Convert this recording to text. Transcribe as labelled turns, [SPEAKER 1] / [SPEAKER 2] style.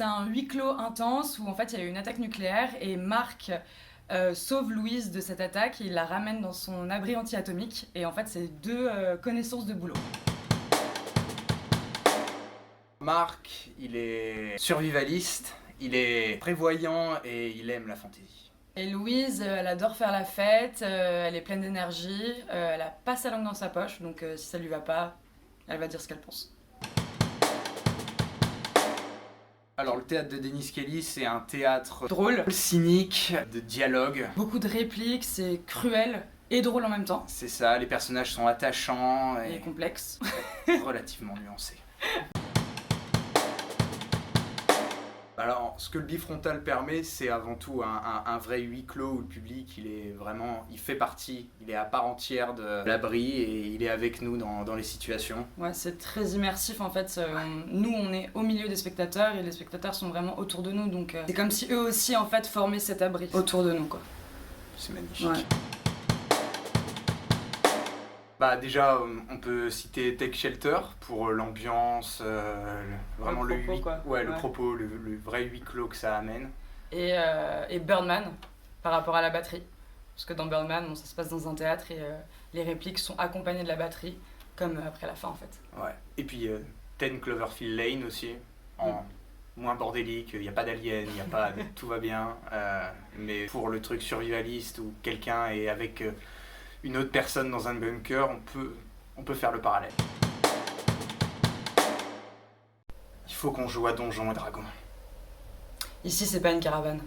[SPEAKER 1] un huis clos intense où en fait il y a eu une attaque nucléaire et Marc sauve Louise de cette attaque et il la ramène dans son abri anti-atomique. Et en fait, c'est deux connaissances de boulot.
[SPEAKER 2] Marc, il est survivaliste, il est prévoyant et il aime la fantaisie.
[SPEAKER 1] Et Louise, elle adore faire la fête, elle est pleine d'énergie, elle a pas sa langue dans sa poche, donc si ça lui va pas, elle va dire ce qu'elle pense.
[SPEAKER 2] Alors le théâtre de Dennis Kelly, c'est un théâtre
[SPEAKER 1] Drôle,
[SPEAKER 2] cynique, de dialogue.
[SPEAKER 1] beaucoup de répliques, c'est cruel et drôle en même temps.
[SPEAKER 2] C'est ça, les personnages sont attachants
[SPEAKER 1] Et
[SPEAKER 2] et
[SPEAKER 1] complexe.
[SPEAKER 2] relativement nuancés. Alors, ce que le bifrontal permet, c'est avant tout un vrai huis clos où le public, il fait partie, il est à part entière de l'abri et il est avec nous dans les situations.
[SPEAKER 1] Ouais, c'est très immersif en fait. Nous, on est au milieu des spectateurs et les spectateurs sont vraiment autour de nous, donc c'est comme si eux aussi en fait formaient cet abri autour de nous, quoi.
[SPEAKER 2] C'est magnifique.
[SPEAKER 1] Ouais.
[SPEAKER 2] Bah déjà, on peut citer Take Shelter pour l'ambiance, vraiment
[SPEAKER 1] Le propos, quoi.
[SPEAKER 2] le
[SPEAKER 1] Ouais.
[SPEAKER 2] propos, le vrai huis clos que ça amène.
[SPEAKER 1] Et Birdman par rapport à la batterie. Parce que dans Birdman, bon, ça se passe dans un théâtre et les répliques sont accompagnées de la batterie, comme après la fin en fait.
[SPEAKER 2] Ouais. Et puis 10 Cloverfield Lane aussi, en moins bordélique, il n'y a pas d'alien, il y a pas tout va bien. Mais pour le truc survivaliste où quelqu'un est avec une autre personne dans un bunker, on peut faire le parallèle. Il faut qu'on joue à Donjons et Dragons.
[SPEAKER 1] Ici, c'est pas une caravane.